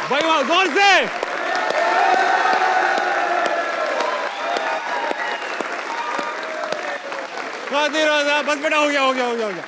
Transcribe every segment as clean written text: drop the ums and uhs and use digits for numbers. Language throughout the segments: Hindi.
भाई वाह, जोर से। बस बेटा, हो गया हो गया हो गया हो गया।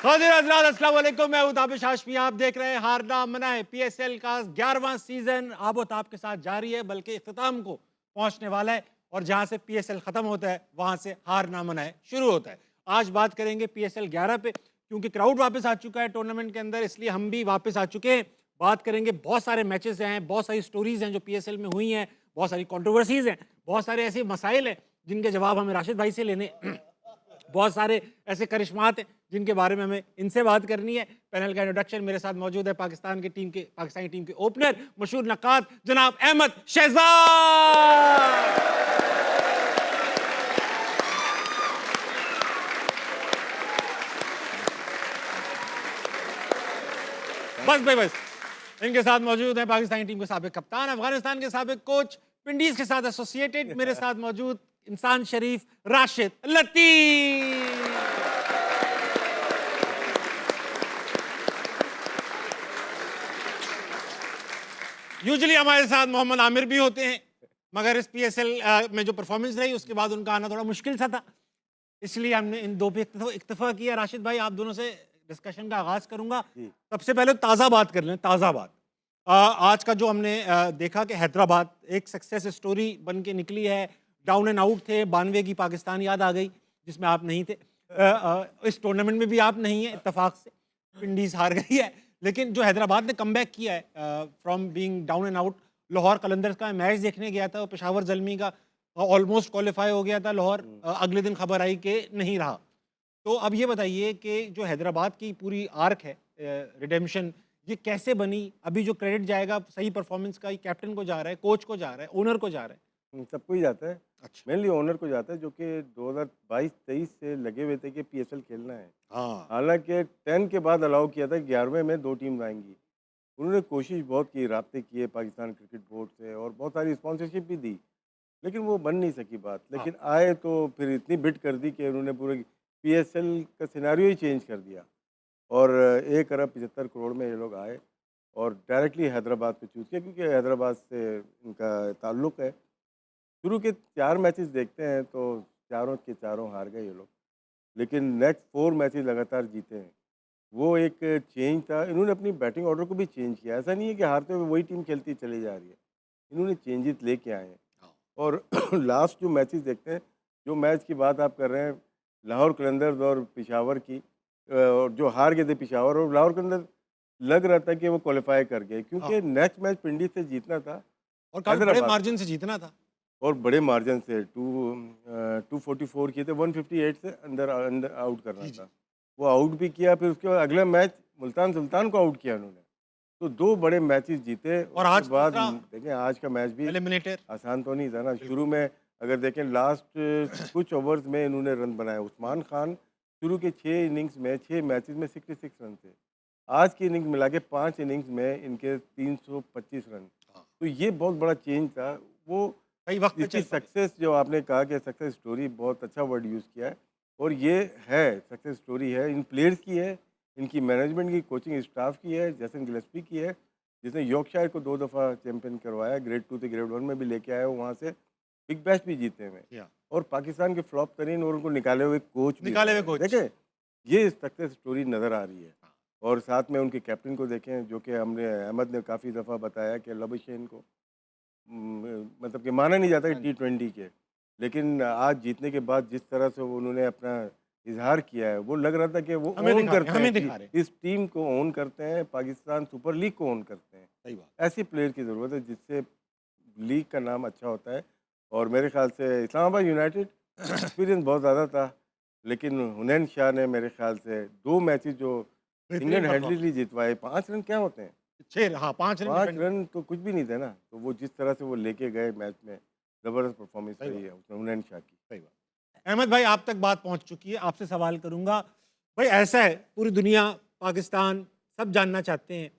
खातिर हज़रात, अस्सलाम वालेकुम, मैं हूं ताबिश हाशमी। आप देख रहे हैं हारना मना है। पीएसएल का 11वां सीजन आबोताब के साथ जारी है, बल्कि इख्तिताम को पहुंचने वाला है। और जहां से पीएसएल खत्म होता है वहां से हारना मना है शुरू होता है। आज बात करेंगे पीएसएल 11 पे, क्योंकि क्राउड वापस आ चुका है टूर्नामेंट के अंदर, इसलिए हम भी वापस आ चुके हैं। बात करेंगे, बहुत सारे मैचेस हैं, बहुत सारी स्टोरीज हैं जो पीएसएल में हुई हैं, बहुत सारी कंट्रोवर्सीज हैं, बहुत सारे ऐसे मसाइल हैं जिनके जवाब हमें राशिद भाई से लेने, बहुत सारे ऐसे करिश्मात हैं जिनके बारे में हमें इनसे बात करनी है। पैनल का इंट्रोडक्शन, मेरे साथ मौजूद है पाकिस्तानी टीम के ओपनर, मशहूर नक्काद जनाब अहमद शहजाद। बस भाई बस। इनके साथ मौजूद है पाकिस्तानी टीम के साबिक कप्तान, अफगानिस्तान के साबिक कोच, विंडीज के साथ एसोसिएटेड, मेरे साथ मौजूद इंसान शरीफ राशिद लतीफ। यूजुअली हमारे साथ मोहम्मद आमिर भी होते हैं, मगर इस पीएसएल में जो परफॉर्मेंस रही उसके बाद उनका आना थोड़ा मुश्किल सा था, इसलिए हमने इन दो पे इक्तफा किया। राशिद भाई, आप दोनों से डिस्कशन का आगाज करूंगा। सबसे पहले ताज़ा बात कर लें, ताज़ा बात। आज का जो हमने देखा कि हैदराबाद एक सक्सेस स्टोरी बन के निकली है। डाउन एंड आउट थे, 92 की पाकिस्तान याद आ गई जिसमें आप नहीं थे। इस टूर्नामेंट में भी आप नहीं हैं, इत्तेफाक से विंडीज हार गई है। लेकिन जो हैदराबाद ने कमबैक किया है from being down and out, Lahore Qalandars का मैच देखने गया था, पेशावर जलमी का ऑलमोस्ट क्वालिफाई हो गया था लाहौर, अगले दिन खबर आई कि नहीं रहा। तो अब ये बताइए कि जो हैदराबाद की पूरी आर्क है रिडेम्पशन, ये कैसे बनी? अभी जो क्रेडिट जाएगा सही परफॉर्मेंस का, कैप्टन को जा रहा है, कोच को जा रहा है, ओनर को जा रहा है? सबको ही जाता है। अच्छा। मेनली ओनर को जाता है, जो कि 2022-23 से लगे हुए थे कि पीएसएल खेलना है। हाँ। हालांकि 10 के बाद अलाउ किया था, 11वें में 2 टीम आएंगी। उन्होंने कोशिश बहुत की, राब्ते किए पाकिस्तान क्रिकेट बोर्ड से और बहुत सारी स्पॉन्सरशिप भी दी, लेकिन वो बन नहीं सकी बात। हाँ। लेकिन आए तो फिर इतनी बिड कर दी कि उन्होंने पूरे पीएसएल का सिनेरियो ही चेंज कर दिया। और 1 अरब 75 करोड़ में ये लोग आए और डायरेक्टली हैदराबाद को चूज़ किया, क्योंकि हैदराबाद से इनका ताल्लुक़ है। शुरू के 4 मैचेस देखते हैं तो चारों के चारों हार गए ये लोग, लेकिन नेक्स्ट 4 मैचेस लगातार जीते हैं। वो एक चेंज था। इन्होंने अपनी बैटिंग ऑर्डर को भी चेंज किया। ऐसा नहीं है कि हारते हुए वही टीम खेलती चली जा रही है, इन्होंने चेंजेस लेके आए हैं। हाँ। और लास्ट जो मैचेस देखते हैं, जो मैच की बात आप कर रहे हैं, लाहौर कलंदर्स और पेशावर की, और जो हार गए थे पेशावर, और लाहौर कलंदर्स लग रहा था कि वो क्वालिफाई कर गए, हाँ। क्योंकि नेक्स्ट मैच पिंडी से जीतना था और काफी बड़े हैदराबाद, मार्जिन से जीतना था। और बड़े मार्जिन से 244 किए थे, 158 से अंदर अंदर आउट करना जी जी। था। वो आउट भी किया, फिर उसके बाद अगला मैच मुल्तान सुल्तान को आउट किया उन्होंने। तो 2 बड़े मैचेस जीते। और उसके आज बाद तीसरा देखें, आज का मैच भी एलिमिनेटर। आसान तो नहीं था ना। शुरू में अगर देखें, लास्ट कुछ ओवर्स में इन्होंने रन बनाए। उस्मान खान शुरू के 6 इनिंग्स में, 6 मैचेस में 66 रन थे। आज की इनिंग्स मिला के 5 इनिंग्स में इनके 325 रन। हाँ। तो ये बहुत बड़ा चेंज था। वो सही वक्त पे इसकी चल पड़े। सक्सेस, जो आपने कहा कि सक्सेस स्टोरी, बहुत अच्छा वर्ड यूज़ किया है, और ये है सक्सेस स्टोरी है। इन प्लेयर्स की है, इनकी मैनेजमेंट की, कोचिंग स्टाफ की है, जैसन गिलेस्पी की है, जिसने यॉर्कशायर को 2 दफ़ा चैंपियन करवाया, ग्रेड 2 से ग्रेड 1 में भी लेके आया, वहाँ से बिग बैश भी जीते हुए, या और पाकिस्तान के फ्लॉप तरीन और उनको निकाले हुए कोच भी निकाले हुए रहे। कोच। देखें, ये सक्सेस स्टोरी नज़र आ रही है। और साथ में उनके कैप्टन को देखें, जो कि हमने अहमद ने काफ़ी दफ़ा बताया कि लबुशेन को मतलब कि माना नहीं जाता कि T20 के, लेकिन आज जीतने के बाद जिस तरह से वो उन्होंने अपना इजहार किया है, वो लग रहा था कि वो ओन करते हमें हैं, दिखा रहे। इस टीम को ओन करते हैं, पाकिस्तान सुपर लीग को ओन करते हैं। सही बात। ऐसी प्लेयर की ज़रूरत है जिससे लीग का नाम अच्छा होता है। और मेरे ख्याल से इस्लामाबाद यूनाइटेड एक्सपीरियंस बहुत ज़्यादा था, लेकिन हुनैन शाह ने मेरे ख्याल से 2 मैचेस जो बेहतरीन इंग्लैंड हैंडलिली परफॉर्मेंस। जितवाए, 5 रन क्या होते हैं? 6, हाँ 5 रन 5 डिफेंड। रन तो कुछ भी नहीं थे ना। तो वो जिस तरह से वो लेके गए मैच में, ज़बरदस्त परफॉर्मेंस सही रही बात। है उसमें हुनैन शाह की। सही बात। अहमद भाई, आप तक बात पहुंच चुकी है, आपसे सवाल करूंगा। भाई ऐसा है, पूरी दुनिया, पाकिस्तान सब जानना चाहते हैं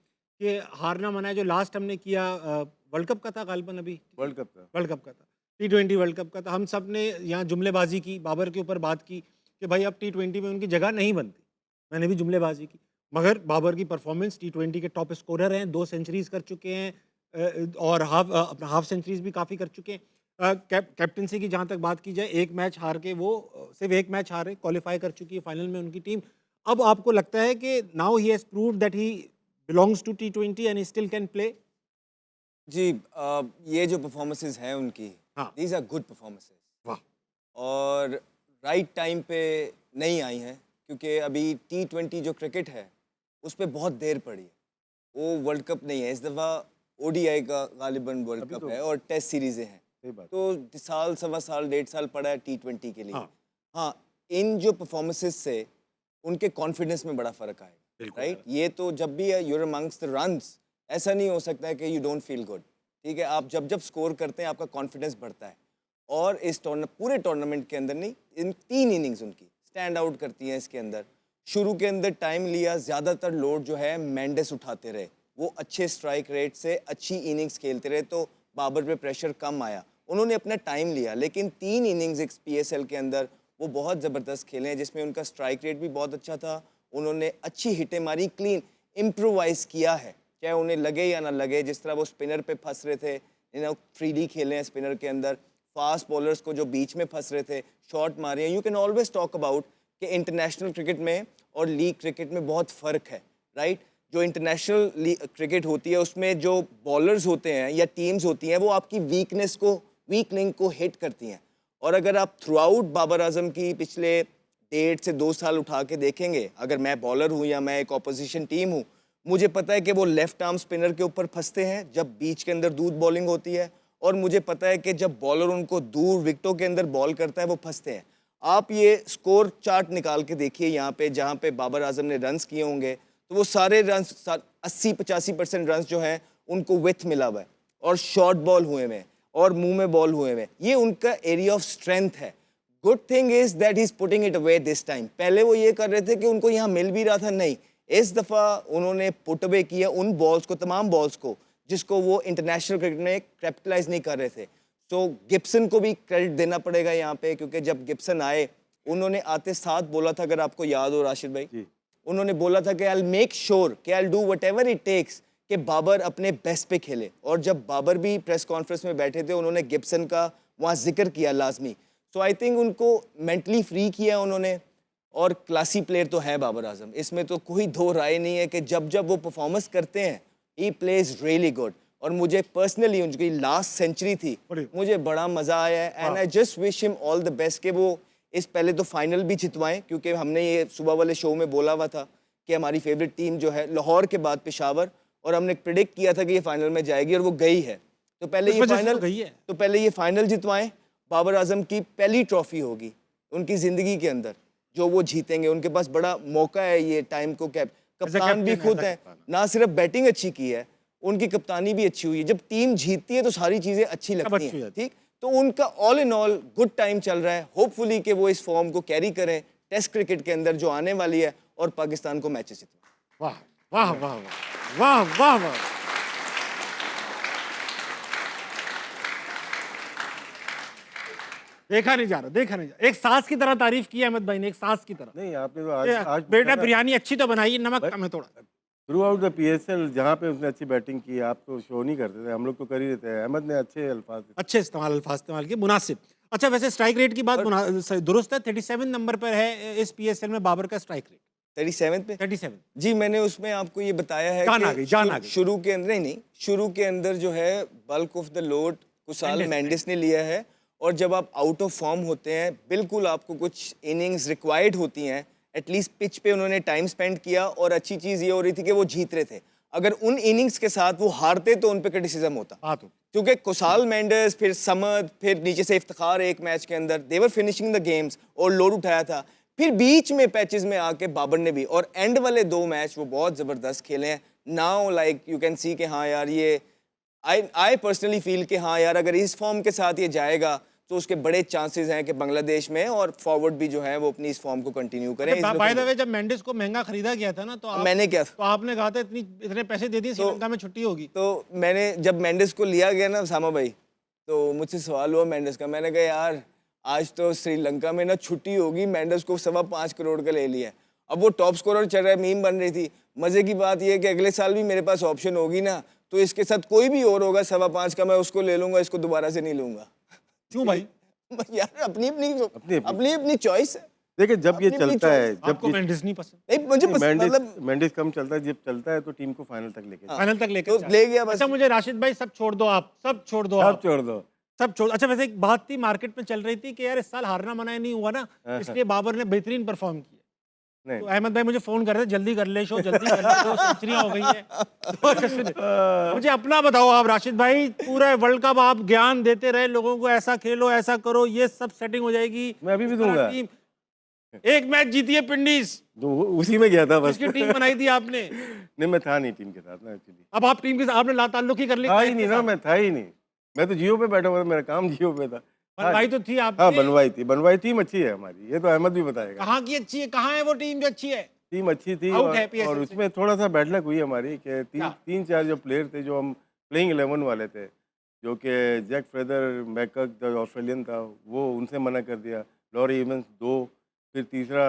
कि हारना मना है जो लास्ट हमने किया वर्ल्ड कप का था गालिबन, अभी वर्ल्ड कप था। वर्ल्ड कप का था, T20 वर्ल्ड कप का था। हम सब ने यहाँ जुमलेबाजी की, बाबर के ऊपर बात की कि भाई अब T20 में उनकी जगह नहीं बनती। मैंने भी जुमलेबाजी की। मगर बाबर की परफॉर्मेंस T20 के टॉप स्कोरर हैं, 2 सेंचुरीज कर चुके हैं, और अपना हाफ सेंचुरीज भी काफ़ी कर चुके हैं। कैप्टनसी की जहाँ तक बात की जाए, एक मैच हार के वो सिर्फ एक मैच हारे, क्वालिफाई कर चुकी है फाइनल में उनकी टीम। अब आपको लगता है कि now he has proved that he belongs to T20 and he still can play? जी ये जो परफॉर्मेंसेस हैं उनकी, हाँ। दीज आर गुड परफॉर्मेंसेस वाह! और राइट टाइम पे नहीं आई हैं, क्योंकि अभी T20 जो क्रिकेट है उस पर बहुत देर पड़ी है। वो वर्ल्ड कप नहीं है इस दफ़ा, ODI का गालिबन वर्ल्ड अभी कप तो है और टेस्ट सीरीज़ें हैं। सही बात। तो साल, सवा साल, 1.5 साल पड़ा है T20 के लिए। हाँ। हाँ, इन जो परफॉर्मेंसेस से उनके कॉन्फिडेंस में बड़ा फ़र्क आएगा, बिल्कुल। राइट? ये तो जब भी यूर अमंग्स द रन्स, ऐसा नहीं हो सकता है कि यू डोंट फील गुड, ठीक है? आप जब जब स्कोर करते हैं आपका कॉन्फिडेंस बढ़ता है। और इस पूरे टूर्नामेंट के अंदर नहीं, इन 3 इनिंग्स उनकी स्टैंड आउट करती हैं इसके अंदर। शुरू के अंदर टाइम लिया, ज़्यादातर लोड जो है मेंडिस उठाते रहे, वो अच्छे स्ट्राइक रेट से अच्छी इनिंग्स खेलते रहे, तो बाबर पे प्रेशर कम आया। उन्होंने अपना टाइम लिया, लेकिन 3 इनिंग्स एक PSL के अंदर वो बहुत ज़बरदस्त खेले हैं, जिसमें उनका स्ट्राइक रेट भी बहुत अच्छा था। उन्होंने अच्छी हिटें मारी, क्लीन इम्प्रोवाइज़ किया है, चाहे उन्हें लगे या ना लगे। जिस तरह वो स्पिनर पे फंस रहे थे, 3D खेले हैं स्पिनर के अंदर, फास्ट बॉलर्स को जो बीच में फंस रहे थे, शॉट मारे हैं। You can always talk about कि इंटरनेशनल क्रिकेट में और लीग क्रिकेट में बहुत फ़र्क है, राइट? जो इंटरनेशनल क्रिकेट होती है उसमें जो बॉलर्स होते हैं या टीम्स होती हैं वो आपकी वीकनेस को, वीक लिंक को हिट करती हैं। और अगर आप थ्रू आउट बाबर आजम की पिछले 1.5 से 2 साल उठा के देखेंगे, अगर मैं बॉलर हूँ या मैं एक ऑपोजिशन टीम हूँ, मुझे पता है कि वो लेफ्ट आर्म स्पिनर के ऊपर फंसते हैं जब बीच के अंदर दूर बॉलिंग होती है, और मुझे पता है कि जब बॉलर उनको दूर विकेटों के अंदर बॉल करता है वो फंसते हैं। आप ये स्कोर चार्ट निकाल के देखिए यहाँ पे, जहाँ पे बाबर आजम ने रन्स किए होंगे, तो वो सारे रन्स 80-85% रन्स जो हैं उनको विथ मिला हुआ है, और शॉर्ट बॉल हुए हुए हैं, और मुंह में बॉल हुए हुए हैं। ये उनका एरिया ऑफ स्ट्रेंथ है। Good thing is that he is putting it away this time. पहले वो ये कर रहे थे कि उनको यहाँ मिल भी रहा था, नहीं, इस दफ़ा उन्होंने पुट अवे किया उन बॉल्स को, तमाम बॉल्स को, जिसको वो इंटरनेशनल क्रिकेट में कैपिटलाइज नहीं कर रहे थे। तो गिब्सन को भी क्रेडिट देना पड़ेगा यहाँ पे, क्योंकि जब गिब्सन आए उन्होंने आते साथ बोला था, अगर आपको याद हो राशिद भाई, उन्होंने बोला था कि आई विल मेक श्योर कि I will do whatever it takes कि बाबर अपने बेस्ट पे खेले। और जब बाबर भी प्रेस कॉन्फ्रेंस में बैठे थे, उन्होंने गिब्सन का वहाँ जिक्र किया लाजमी। सो आई थिंक उनको मेंटली फ्री किया उन्होंने, और क्लासी प्लेयर तो है बाबर आजम, इसमें तो कोई दो राय नहीं है कि जब जब वो परफॉर्मेंस करते हैं ही प्लेज रियली गुड। और मुझे पर्सनली उनकी लास्ट सेंचुरी थी, मुझे बड़ा मज़ा आया है, and I just wish him all the best कि वो इस पहले तो फाइनल भी जितवाएं, क्योंकि हमने ये सुबह वाले शो में बोला हुआ था कि हमारी फेवरेट टीम जो है लाहौर के बाद पेशावर, और हमने प्रिडिक्ट किया था कि ये फाइनल में जाएगी और वो गई है। तो पहले ये फाइनल जितवाएं, बाबर आजम की पहली ट्रॉफी होगी उनकी ज़िंदगी के अंदर जो वो जीतेंगे। उनके पास बड़ा मौका है ये टाइम को, कप्तान भी खुद है, ना सिर्फ बैटिंग अच्छी की है, उनकी कप्तानी भी अच्छी हुई है। जब टीम जीतती है तो सारी चीज़ें अच्छी लगती हैं, ठीक? तो उनका all in all good time चल रहा है। होपफुली कि वो इस फॉर्म को कैरी करें टेस्ट क्रिकेट के अंदर जो आने वाली है, और पाकिस्तान को मैचेस जितवाएं। वाह वाह वाह वाह वाह वाह। देखा नहीं जा रहा। एक सास की तरह तारीफ की अहमद भाई ने, एक सास की तरह। नहीं, आपने तो आज बेटा बिरयानी अच्छी तो बनाई, नमक कम है थोड़ा। थ्रू आउट द PSL जहाँ पे उसने अच्छी बैटिंग की, आप तो शो नहीं करते थे, हम लोग तो कर ही रहते हैं। अहमद ने अच्छे अल्फाज इस्तेमाल किए, मुनासिब। अच्छा, वैसे स्ट्राइक रेट की बात दुरुस्त है, 37 नंबर पर है इस PSL में बाबर का स्ट्राइक रेट। 37 पे 37 जी, मैंने उसमें आपको ये बताया है कि शुरू के अंदर नहीं, शुरू के अंदर जो है bulk of the load Kusal Mendis ने लिया है, और जब आप आउट ऑफ फॉर्म होते हैं, बिल्कुल आपको कुछ इनिंग्स रिक्वायर्ड होती हैं, एटलीस्ट पिच पे उन्होंने टाइम स्पेंड किया, और अच्छी चीज़ ये हो रही थी कि वो जीत रहे थे। अगर उन इनिंग्स के साथ वो हारते तो उन पे क्रिटिसिज्म होता, क्योंकि कुशाल मेंडिस, फिर समद, फिर नीचे से इफ्तिखार एक मैच के अंदर देवर फिनिशिंग द गेम्स और लोड उठाया था। फिर बीच में पैचेस में आके बाबर ने भी, और एंड वाले 2 मैच वो बहुत ज़बरदस्त खेले हैं। Now like you can see कि हाँ यार, ये आई पर्सनली फील कि हाँ यार, अगर इस फॉर्म के साथ ये जाएगा तो उसके बड़े चांसेस हैं कि बांग्लादेश में और फॉरवर्ड भी जो है वो अपनी इस फॉर्म को कंटिन्यू करें। बाय द वे, जब मेंडिस को महंगा खरीदा गया था ना, तो मैंने क्या तो आपने कहा था इतने पैसे दे दिए, श्रीलंका में छुट्टी होगी। तो मैंने जब मेंडिस को लिया गया ना सामा भाई, तो मुझसे सवाल हुआ मेंडिस का, मैंने कहा यार आज तो श्रीलंका में ना छुट्टी होगी, मेंडिस को 5.25 करोड़ का ले लिया। अब वो टॉप स्कोरर चल रहा है, मीम बन रही थी, मजे की बात यह है कि अगले साल भी मेरे पास ऑप्शन होगी ना, तो इसके साथ कोई भी और होगा 5.25 का, मैं उसको ले लूंगा, इसको दोबारा से नहीं लूंगा। क्यों भाई? यार अपनी अपनी अपनी- अपनी अपनी चॉइस है। देखिए जब ये अपनी- अपनी चलता है, choice। जब आपको ये मेंडिस नहीं पसंद? नहीं मुझे मेंडिस मतलब मेंडिस कम चलता है, जब चलता है तो टीम को फाइनल तक लेके जाता फाइनल तक लेके तो चल। ले गया बस। अच्छा मुझे राशिद भाई सब छोड़ दो, आप सब छोड़ दो, है। आप आप छोड़ दो। सब छोड़। अच्छा वैसे एक बात थी मार्केट में चल रही थी कि यार इस साल हारना मना नहीं हुआ ना, इसलिए बाबर ने बेहतरीन परफॉर्म किया। नहीं तो अहमद भाई मुझे फोन कर रहे थे, जल्दी कर ले शो, जल्दी कर ले, 2 सेंचुरियां हो गई है। मुझे अपना बताओ आप राशिद भाई, पूरा वर्ल्ड कप आप ज्ञान देते रहे लोगों को, ऐसा खेलो ऐसा करो, ये सब सेटिंग हो जाएगी। मैं अभी भी इस तरह दूंगा। टीम- एक मैच जीती है पिंडीज, तो उसी में गया था बस। उसकी टीम बनाई थी आपने। नहीं मैं था नहीं टीम के साथ ना एक्चुअली। अब आप टीम के साथ आपने लाताल्लुक ही कर ली। था ही नहीं ना, मैं था ही नहीं। मैं तो जियो पे बैठा हुआ था, मेरा काम जियो पे था। बनवाई तो थी आप। हाँ बनवाई टीम अच्छी है हमारी, ये तो अहमद भी बताएगा। कहाँ की अच्छी है, कहाँ है वो टीम जो अच्छी है? टीम अच्छी थी Out है PSL और से। उसमें थोड़ा सा बैड लक हुई हमारी कि क्या? 3-4 जो प्लेयर थे जो हम प्लेइंग 11 वाले थे, जो कि जैक फ्रेदर मैकक जो ऑस्ट्रेलियन था वो, उनसे मना कर दिया। लॉरी इवंस 2, फिर तीसरा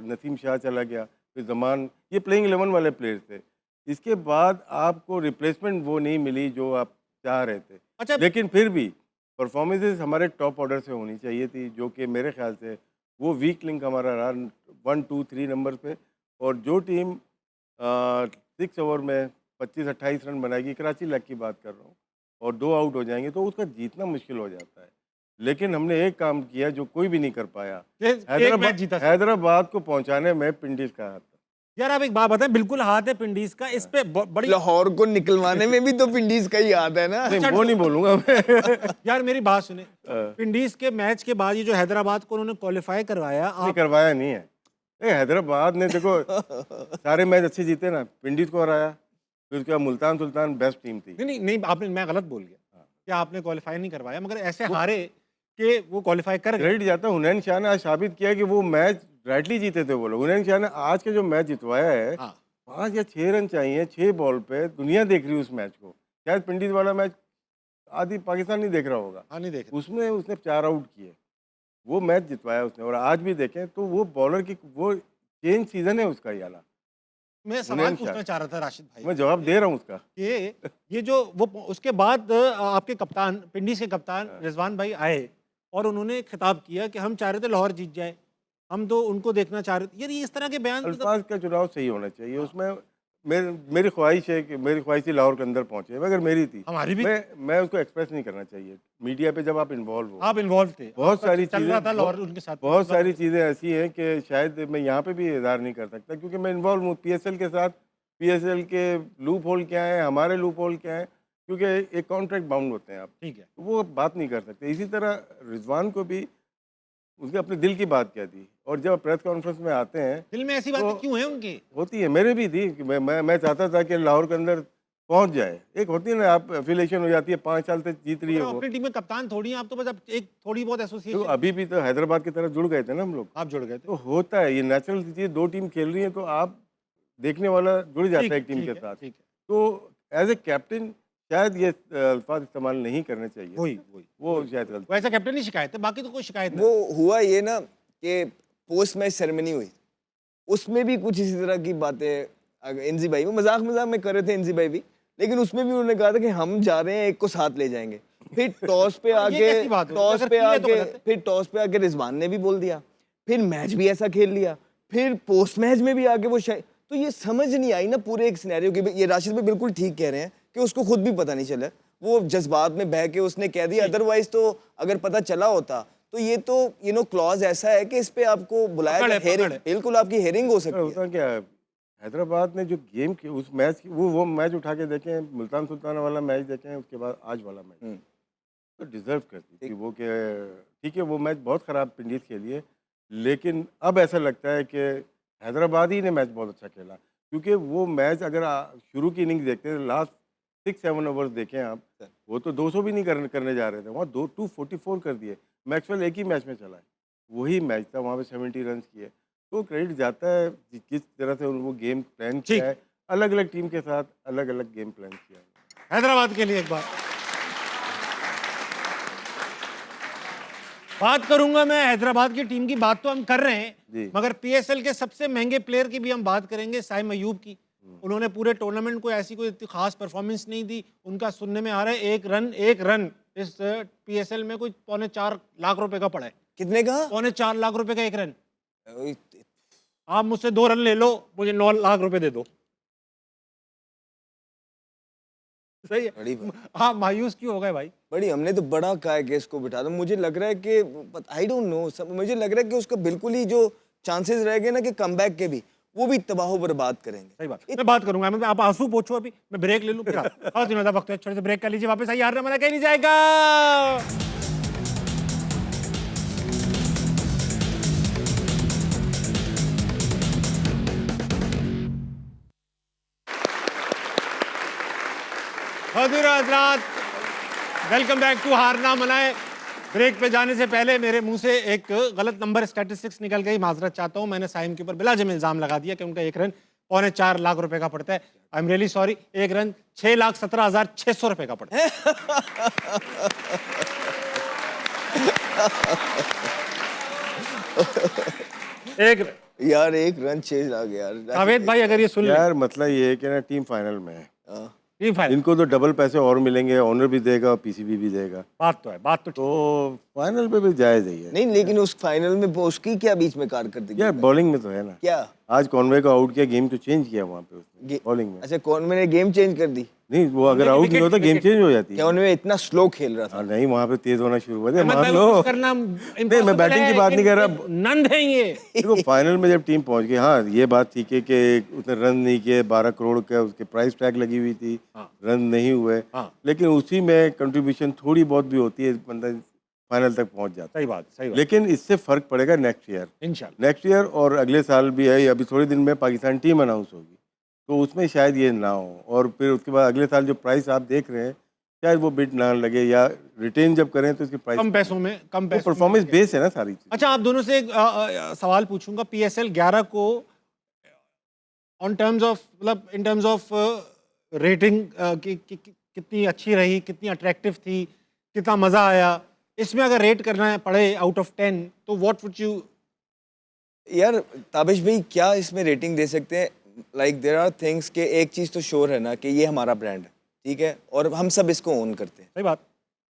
नसीम शाह चला गया, फिर जमान, ये प्लेइंग 11 वाले प्लेयर्स थे। इसके बाद आपको रिप्लेसमेंट वो नहीं मिली जो आप चाह रहे थे। अच्छा लेकिन फिर भी परफॉर्मेंसेस हमारे टॉप ऑर्डर से होनी चाहिए थी, जो कि मेरे ख्याल से वो वीक लिंक हमारा रहा 1, 2, 3 नंबर पे। और जो टीम 6 ओवर में 25-28 रन बनाएगी, कराची लक की बात कर रहा हूँ, और 2 आउट हो जाएंगे तो उसका जीतना मुश्किल हो जाता है। लेकिन हमने एक काम किया जो कोई भी नहीं कर पाया, एक मैच जीता था। हैदराबाद को पहुंचाने में पिंडीज का हाथ था। यार आप एक बात बताएं, बिल्कुल हाथ है पिंडीज का इस पे, बड़ी लाहौर को निकलवाने में भी तो पिंडीज का ही याद है ना। नहीं वो नहीं बोलूंगा मैं। यार मेरी बात सुने, पिंडीज के मैच के बाद ये जो हैदराबाद को उन्होंने क्वालिफाई करवाया, नहीं आप करवाया नहीं है। हैदराबाद ने देखो सारे मैच अच्छे जीते ना, पिंडीज को हराया, फिर उसके बाद मुल्तान सुल्तान बेस्ट टीम थी। नहीं नहीं नहीं आपने, मैं गलत बोल गया कि आपने क्वालिफाई नहीं करवाया, मगर ऐसे हारे कि वो क्वालिफाई कर गए। क्रेडिट जाता है हुनैन शाह ने, आज साबित किया कि वो मैच राइटली जीते थे वो लोग। हुनैन शाह ने आज के जो मैच जितवाया है, हाँ 5 या 6 रन चाहिए 6 बॉल पे, दुनिया देख रही है उस मैच को। शायद पिंडीज वाला मैच आधी पाकिस्तान नहीं देख रहा होगा, हाँ नहीं देख उसमें उसने 4 आउट किए, वो मैच जितवाया उसने। और आज भी देखें तो वो बॉलर की वो चेंज सीजन है उसका ये वाला। मैं सवाल हुनैन पूछना शाह। चाह रहा था राशिद भाई मैं जवाब दे रहा हूँ उसका। कि ये जो वो उसके बाद आपके कप्तान, पिंडीज के कप्तान रिजवान भाई आए और उन्होंने खिताब किया कि हम चाह रहे थे लाहौर जीत जाए, हम तो उनको देखना चाह रहे थे। यार ये इस तरह के बयान मतलब अल्फाज का चुनाव सही होना चाहिए उसमें। मेरी ख्वाहिश है कि मेरी ख्वाहिश थी लाहौर के अंदर पहुंचे, मगर मेरी थी, हमारी भी, मैं उसको एक्सप्रेस नहीं करना चाहिए मीडिया पे जब आप इन्वॉल्व हो। आप इन्वॉल्व थे, बहुत आपका सारी चल रहा था चीज़ें, लाहौर उनके साथ, बहुत सारी चीज़ें ऐसी हैं कि शायद मैं यहाँ पे भी इजहार नहीं कर सकता, क्योंकि मैं इन्वॉल्व हूँ पीएसएल के साथ। पीएसएल के लूप होल क्या है, हमारे लूप होल क्या है, क्योंकि एक कॉन्ट्रैक्ट बाउंड होते हैं आप, ठीक है। तो वो बात नहीं कर सकते। इसी तरह रिजवान को भी उसने अपने दिल की बात कह दी, और जब प्रेस कॉन्फ्रेंस में आते हैं दिल में ऐसी बातें तो- क्यों हैं उनकी? होती है, मेरे भी थी कि मैं चाहता था कि लाहौर के अंदर पहुंच जाए। एक होती है ना, आप एफिलेशन हो जाती है, 5 साल तक जीत रही है तो वो, अपनी टीम में कप्तान थोड़ी हैं आप, तो बस अब एक थोड़ी बहुत तो एसोसिएशन अभी भी तो हैदराबाद की तरफ जुड़ गए थे ना हम लोग, आप जुड़ गए थे। तो होता है ये नेचुरल चीज़। 2 टीम खेल रही है तो आप देखने वाला जुड़ जाता है एक टीम ठीक के है, साथ। ठीक है, तो एज ए कैप्टन शायद ये अल्फाज इस्तेमाल नहीं करने चाहिए, वही वो शायद गलती। वैसा कैप्टन ही शिकायत है, बाकी तो कोई शिकायत नहीं। वो हुआ ये ना कि पोस्ट मैच सेरेमनी हुई, उसमें भी कुछ इसी तरह की बातें एनजी भाई वो मजाक में कर रहे थे, एनजी भाई भी, लेकिन उसमें भी उन्होंने कहा था कि हम जा रहे हैं, एक को साथ ले जाएंगे। फिर टॉस पे हाँ, ये आके कैसी बात हुई? टॉस अगर पे किए तो आके गलत है। फिर टॉस पे आके रिजवान ने भी बोल दिया, फिर मैच भी ऐसा खेल लिया, फिर पोस्ट मैच में भी आके वो तो ये समझ नहीं आई ना पूरे एक सिनेरियो की। ये राशिद भाई बिल्कुल ठीक कह रहे हैं कि उसको खुद भी पता नहीं चला, वो जज्बात में बह के उसने कह दिया। अदरवाइज तो अगर पता चला होता तो ये तो क्लॉज ऐसा है कि इस पे आपको बुलाया पकड़ है, जाए, हेयरिंग, पकड़ है। बिल्कुल आपकी हेयरिंग हो सकती है। होता क्या है, हैदराबाद ने जो गेम की उस मैच की वो मैच उठा के देखें, मुल्तान सुल्तान वाला मैच देखें, उसके बाद आज वाला मैच, तो डिजर्व करती थी वो कि ठीक है वो मैच बहुत ख़राब पिंडीज खेली है, लेकिन अब ऐसा लगता है कि हैदराबाद ही ने मैच बहुत अच्छा खेला। क्योंकि वो मैच अगर शुरू की इनिंग्स देखते हैं, लास्ट 6-7 ओवर्स देखें आप, वो तो 200 भी नहीं करने जा रहे थे, वहाँ 244 कर दिए। मैक्सवेल एक ही मैच में चला है, वही मैच था, वहाँ पे 70 रन किए। तो क्रेडिट जाता है किस तरह से वो गेम प्लान किया है, अलग अलग टीम के साथ अलग अलग गेम प्लान किया है। हैदराबाद के लिए एक बात करूंगा मैं, हैदराबाद की टीम की बात तो हम कर रहे जी। हैं, मगर पीएसएल के सबसे महंगे प्लेयर की भी हम बात करेंगे, साइम अयूब की। उन्होंने पूरे टूर्नामेंट को ऐसी कोई इतनी खास परफॉर्मेंस नहीं दी। उनका सुनने में आ रहा है एक रन इस पीएसएल में कोई 4.25 लाख रुपए का पड़ा है। कितने का? 4.25 लाख रुपए का एक रन। ओए, आप मुझसे 2 रन ले लो, मुझे 9 लाख रुपए दे दो। सही बड़ी है। हाँ, मायूस क्यों हो गए भाई? बड़ी हमने तो बड़ा कहा है कि इसको बिठा दो। मुझे लग रहा है कि आई डोंट नो, मुझे लग रहा है कि उसका बिल्कुल ही जो चांसेस रह गए ना कि कमबैक के भी, वो भी तबाह बर्बाद करेंगे। सही बात। मैं बात करूंगा, मैं आप आंसू पोछो, अभी मैं ब्रेक ले लूं फिर बहुत दिनों वक्त है, छोटे से ब्रेक कर लीजिए, वापस आइए, हारना मना कहीं नहीं जाएगा। हज़रात हज़रात, वेलकम बैक टू हारना मनाए। ब्रेक पे जाने से पहले मेरे मुंह से एक गलत नंबर स्टैटिस्टिक्स निकल गई, माजरत चाहता हूं। मैंने साइम के ऊपर बिलाजिम इल्जाम लगा दिया कि उनका एक रन 4.25 लाख रुपए का पड़ता है। I am really sorry. एक रन 6,17,600 रुपए का पड़ता है। यार एक रन 6 लाख यार। जावेद भाई अगर ये सुन ले, यार मतलब ये है कि ना टीम फाइनल में है, टीम फाइनल, इनको तो डबल पैसे और मिलेंगे, ऑनर भी देगा और पीसीबी भी देगा, बात तो है, बात तो तो फाइनल पे भी जायज ही है। नहीं, लेकिन उस फाइनल में वो उसकी क्या बीच में कारकर्दगी? यार बॉलिंग में तो है ना, क्या? आज कॉनवे को आउट किया, गेम तो चेंज किया वहाँ पे उसने बॉलिंग में। अच्छा, कौन मैंने गेम चेंज कर दी? नहीं, वो अगर आउट नहीं होता गेम चेंज हो जाती है। क्या उन्होंने इतना स्लो खेल रहा था? हाँ, नहीं वहाँ पे तेज होना शुरू हुआ था, मान मतलब लो। कुछ करना नहीं, मैं बैटिंग की बात नहीं कर रहा। नंद है ये। देखो फाइनल में जब टीम पहुंच गई, हाँ ये बात ठीक है कि उसने रन नहीं किए, 12 करोड़ का उसके प्राइस टैग लगी हुई थी, रन नहीं हुए, लेकिन उसी में कंट्रीब्यूशन थोड़ी बहुत भी होती है, बंदा फाइनल तक पहुंच जाता है। सही बात, सही बात। लेकिन इससे फर्क पड़ेगा नेक्स्ट ईयर, इंशाल्लाह नेक्स्ट ईयर और अगले साल भी है। अभी थोड़े दिन में पाकिस्तान टीम अनाउंस होगी, तो उसमें शायद ये ना हो, और फिर उसके बाद अगले साल जो प्राइस आप देख रहे हैं शायद वो बिड ना लगे, या रिटेन जब करें तो इसकी प्राइस कम पैसों में, कम पैसों में। परफॉर्मेंस बेस है ना सारी चीज। अच्छा, आप दोनों से एक सवाल पूछूंगा। पीएसएल 11 को ऑन टर्म्स ऑफ, मतलब इन टर्म्स ऑफ रेटिंग कितनी अच्छी रही, कितनी अट्रैक्टिव थी, कितना मजा आया, इसमें अगर रेट करना पड़े आउट ऑफ 10 तो व्हाट वुड यू? यार ताबिश भाई, क्या इसमें रेटिंग दे सकते हैं? लाइक देयर आर थिंग्स के एक चीज़ तो श्योर है ना कि ये हमारा ब्रांड है, ठीक है, और हम सब इसको ओन करते हैं। सही बात।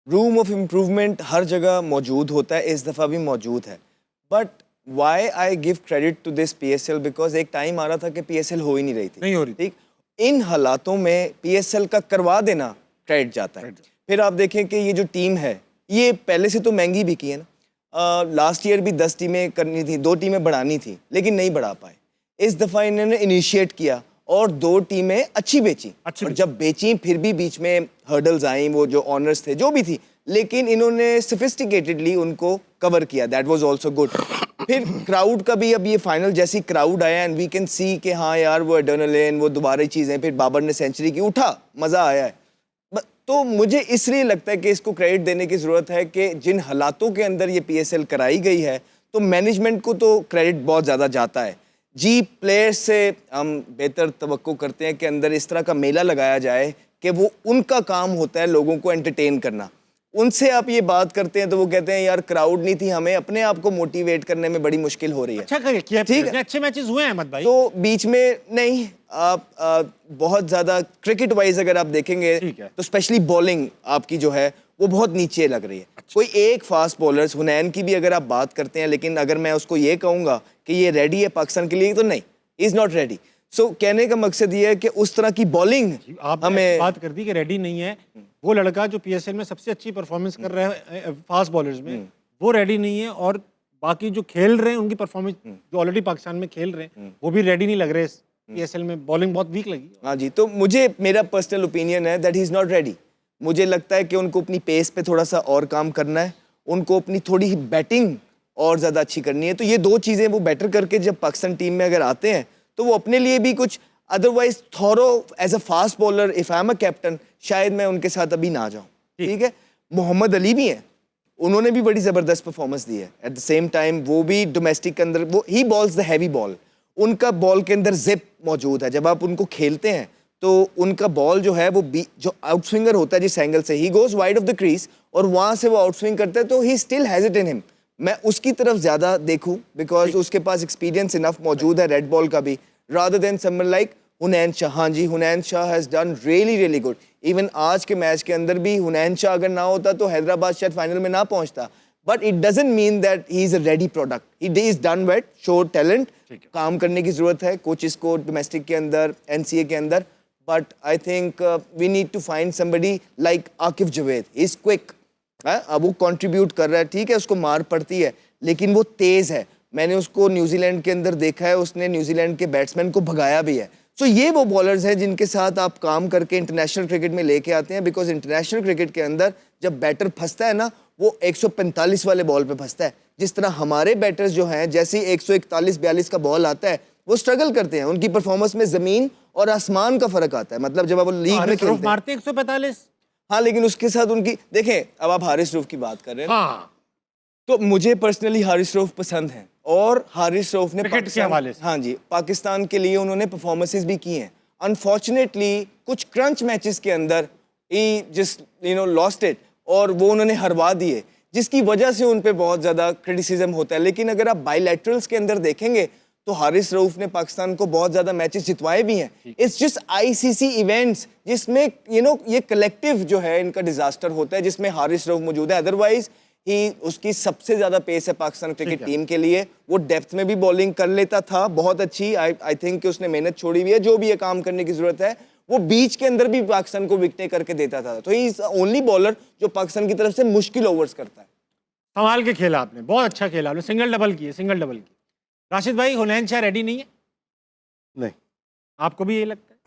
रूम ऑफ इम्प्रूवमेंट हर जगह मौजूद होता है, इस दफ़ा भी मौजूद है। But why I give credit to this PSL, because एक टाइम आ रहा था कि पीएसएल हो ही नहीं रही थी, नहीं हो रही। ठीक। इन हालातों में पीएसएल का करवा देना क्रेडिट जाता है। फिर आप देखें कि ये जो टीम है, ये पहले से तो महंगी भी की है ना। लास्ट ईयर भी 10 टीमें करनी थी, 2 टीमें बढ़ानी थी, लेकिन नहीं बढ़ा पाए। इस दफ़ा इन्होंने इनिशिएट किया और 2 टीमें अच्छी बेची, और जब बेची फिर भी बीच में हर्डल्स आई, वो जो ऑनर्स थे जो भी थी, लेकिन इन्होंने सोफिस्टिकेटेडली उनको कवर किया, दैट वाज आल्सो गुड। फिर क्राउड का भी, अब ये फाइनल जैसी क्राउड आया एंड वी कैन सी कि हाँ यार वो एड्रेनलिन, वो दोबारा चीज़ें, फिर बाबर ने सेंचुरी की, उठा, मज़ा आया है। तो मुझे इसलिए लगता है कि इसको क्रेडिट देने की ज़रूरत है कि जिन हालातों के अंदर ये पीएसएल कराई गई है, तो मैनेजमेंट को तो क्रेडिट बहुत ज़्यादा जाता है जी। प्लेयर्स से हम बेहतर तवक्को करते हैं कि अंदर इस तरह का मेला लगाया जाए कि वो उनका काम होता है लोगों को एंटरटेन करना। उनसे आप ये बात करते हैं तो वो कहते हैं यार क्राउड नहीं थी, हमें अपने आप को मोटिवेट करने में बड़ी मुश्किल हो रही है। अच्छा किया, ठीक है, अच्छे मैचेस हुए हैं अहमद भाई। तो बीच में नहीं, आप बहुत ज़्यादा क्रिकेट वाइज अगर आप देखेंगे तो स्पेशली बॉलिंग आपकी जो है वो बहुत नीचे लग रही है। कोई एक फास्ट बॉलर, हुनैन की भी अगर आप बात करते हैं, लेकिन अगर मैं उसको ये कहूँगा कि ये रेडी है पाकिस्तान के लिए, तो नहीं, इज़ नॉट रेडी। सो कहने का मकसद ये है कि उस तरह की बॉलिंग हमें बात कर दी कि रेडी नहीं है। वो लड़का जो पीएसएल में सबसे अच्छी परफॉर्मेंस कर रहा है फास्ट बॉलर्स में, वो रेडी नहीं है, और बाकी जो खेल रहे हैं उनकी परफॉर्मेंस जो ऑलरेडी पाकिस्तान में खेल रहे हैं वो भी रेडी नहीं लग रहे। पीएसएल में बॉलिंग बहुत वीक लगी। हाँ जी, तो मुझे, मेरा पर्सनल ओपिनियन है that he is not ready. मुझे लगता है कि उनको अपनी पेस पे थोड़ा सा और काम करना है, उनको अपनी थोड़ी बैटिंग और ज़्यादा अच्छी करनी है। तो ये 2 चीज़ें वो बेटर करके जब पाकिस्तान टीम में अगर आते हैं तो वो अपने लिए भी कुछ, otherwise thorough as a fast bowler, if I am a captain, शायद मैं उनके साथ अभी ना जाऊँ, ठीक है। मोहम्मद अली भी हैं, उन्होंने भी बड़ी ज़बरदस्त परफॉर्मेंस दी है। एट द सेम टाइम वो भी डोमेस्टिक के अंदर, वो ही बॉल्स द हैवी बॉल, उनका बॉल के अंदर जिप मौजूद है। जब आप उनको खेलते हैं तो उनका बॉल जो है वो जो आउट स्विंगर होता है जिस एंगल से, he goes wide of the crease और वहाँ से वो आउट स्विंग करता है, तो he still has it in him. मैं उसकी तरफ ज़्यादा देखूँ बिकॉज उसके पास एक्सपीरियंस इनफ मौजूद है रेड बॉल का भी, rather than someone like Hunain Shah, हाँ जी, Hunain Shah has done really good. Even आज के मैच के अंदर भी हुनैन शाह अगर ना होता तो हैदराबाद शायद फाइनल में ना पहुंचता, but it doesn't mean that he is a ready product. He is done wait, show talent, काम करने की ज़रूरत है कोचेस को डोमेस्टिक के अंदर, NCA के अंदर, but I think we need to find somebody like Aakif Javed. He is quick, अब वो कंट्रीब्यूट कर रहा है, ठीक है, उसको मार पड़ती है लेकिन वो तेज़ है। मैंने उसको न्यूजीलैंड के अंदर देखा है, उसने न्यूजीलैंड के बैट्समैन को भगाया भी है। सो ये वो बॉलर्स हैं जिनके साथ आप काम करके इंटरनेशनल क्रिकेट में लेके आते हैं, बिकॉज इंटरनेशनल क्रिकेट के अंदर जब बैटर फंसता है ना, वो 145 वाले बॉल पे फंसता है। जिस तरह हमारे बैटर्स जो हैं, जैसे ही 141-42 का बॉल आता है वो स्ट्रगल करते हैं, उनकी परफॉर्मेंस में ज़मीन और आसमान का फ़र्क आता है। मतलब जब आप लीग में खेलते हैं मारते 145, हाँ, लेकिन उसके साथ उनकी देखें, अब आप हारिस रऊफ की बात कर रहे हैं, हाँ, तो मुझे पर्सनली हारिस रऊफ पसंद हैं, और हारिस रऊफ ने क्रिकेट के हवाले से, हाँ जी, पाकिस्तान के लिए उन्होंने परफॉर्मेंसेस भी की हैं। अनफॉर्चुनेटली कुछ क्रंच मैचेस के अंदर ही जस्ट लॉस्ट इट, और वो उन्होंने हरवा दिए, जिसकी वजह से उन पे बहुत ज़्यादा क्रिटिसिज्म होता है। लेकिन अगर आप बायलैटरल्स के अंदर देखेंगे तो हारिस रऊफ ने पाकिस्तान को बहुत ज़्यादा मैचेस जितवाए भी हैं। इट्स जस्ट ICC इवेंट्स जिसमें ये कलेक्टिव जो है इनका डिजास्टर होता है, जिसमें हारिस रऊफ मौजूद है। अदरवाइज ही उसकी सबसे ज़्यादा पेस है पाकिस्तान क्रिकेट टीम के लिए। वो डेप्थ में भी बॉलिंग कर लेता था बहुत अच्छी। आई थिंक कि उसने मेहनत छोड़ी हुई है, जो भी ये काम करने की ज़रूरत है। वो बीच के अंदर भी पाकिस्तान को विकटें करके देता था। तो ही इज ओनली बॉलर जो पाकिस्तान की तरफ से मुश्किल ओवर्स करता है। संभाल के खेला आपने, बहुत अच्छा खेला आपने, सिंगल डबल की। राशिद भाई, हुनैन शाह रेडी नहीं है? नहीं, आपको भी ये लगता है?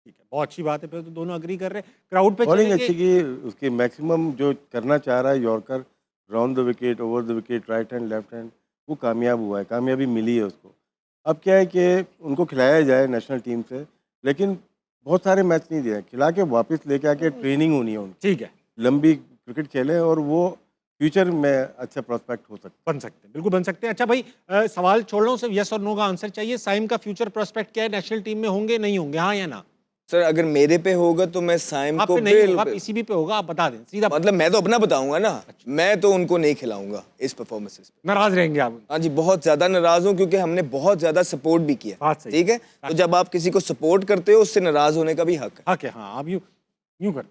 ठीक है, बहुत अच्छी बात है, फिर तो दोनों अग्री कर रहे हैं। क्राउड पे बॉलिंग चलेंगे। अच्छी की, उसकी मैक्सिमम जो करना चाह रहा है yorker, round the wicket, over the wicket, right hand, left hand, वो कामयाब हुआ है, कामयाबी मिली है उसको। अब क्या है कि उनको खिलाया जाए नेशनल टीम से, लेकिन बहुत सारे मैच नहीं दिए, खिला के वापस लेके आके ट्रेनिंग होनी है उनकी, ठीक है, लंबी क्रिकेट खेलें और वो फ्यूचर में अच्छा प्रोस्पेक्ट हो सकता बन सकते हैं, बिल्कुल बन सकते हैं। अच्छा भाई, सवाल छोड़ रहा हूँ, सिर्फ यस और नो का आंसर चाहिए। साइम का फ्यूचर प्रोस्पेक्ट क्या है? नेशनल टीम में होंगे, नहीं होंगे, हाँ या ना? सर अगर मेरे पे होगा तो मैं साइम आप को पे नहीं होगा, PCB पे होगा, आप बता दें सीधा। मतलब मैं तो अपना बताऊंगा ना, मैं तो उनको नहीं खिलाऊंगा इस परफॉर्मेंसेस पे। नाराज रहेंगे आप? हाँ जी, बहुत ज्यादा नाराज हूँ, क्योंकि हमने बहुत ज्यादा सपोर्ट भी किया। बात सही। ठीक है, तो जब आप किसी को सपोर्ट करते हो उससे नाराज होने का भी हक है। हक है, हाँ, आप यूं कर,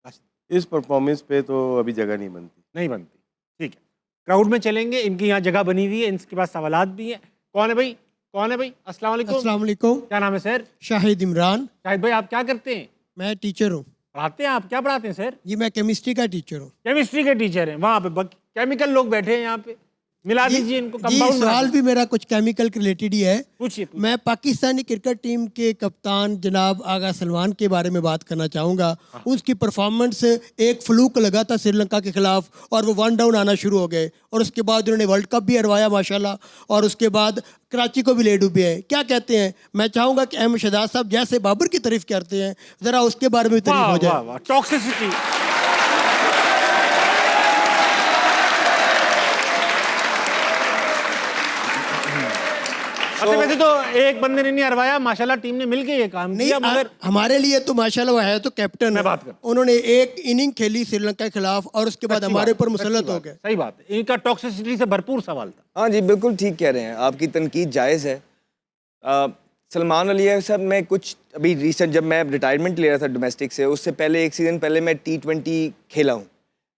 है। इस परफॉर्मेंस पे तो अभी जगह नहीं बनती। नहीं बनती, ठीक है। क्राउड में चलेंगे, इनकी यहाँ जगह बनी हुई है, इनके पास सवालात भी हैं। कौन है भाई? अस्सलाम वालेकुम। अस्सलाम वालेकुम। क्या नाम है सर? शाहिद इमरान। शाहिद भाई, आप क्या करते हैं? मैं टीचर हूँ। पढ़ाते हैं आप? क्या पढ़ाते हैं सर? जी मैं केमिस्ट्री का टीचर हूँ। केमिस्ट्री के टीचर हैं। वहाँ पे केमिकल लोग बैठे हैं, यहाँ पे मिला दीजिए इनको, जी कंपाउंड सवाल भी मेरा कुछ केमिकल के रिलेटेड ही है। पूछिए। मैं पाकिस्तानी क्रिकेट टीम के कप्तान जनाब आगा सलमान के बारे में बात करना चाहूँगा। उसकी परफॉर्मेंस एक फ्लूक लगा था श्रीलंका के खिलाफ और वो 1 डाउन आना शुरू हो गए, और उसके बाद उन्होंने वर्ल्ड कप भी हरवाया माशाल्लाह, और उसके बाद कराची को भी ले डूबे हैं। क्या कहते हैं? मैं चाहूँगा कि अहमद शहजाद साहब जैसे बाबर की तारीफ करते हैं, ज़रा उसके बारे में तारीफ हो जाए। टॉक्सिसिटी। वैसे तो एक बंदे ने नहीं हरवाया, माशाल्लाह टीम ने मिलके ये काम नहीं किया, मगर हमारे लिए तो माशाल्लाह वो है तो कैप्टन मैं है। बात कर, उन्होंने एक इनिंग खेली श्रीलंका के खिलाफ और उसके बाद हमारे ऊपर मुसल्लत हो गए। सही बात है, इनका टॉक्सिसिटी से भरपूर सवाल था। हाँ जी, बिल्कुल ठीक कह रहे हैं, आपकी तनकीद जायज़ है। सलमान अली साहब, मैं कुछ अभी रिसेंट जब मैं रिटायरमेंट ले रहा था डोमेस्टिक से, उससे पहले 1 सीज़न पहले मैं T20 खेला हूँ,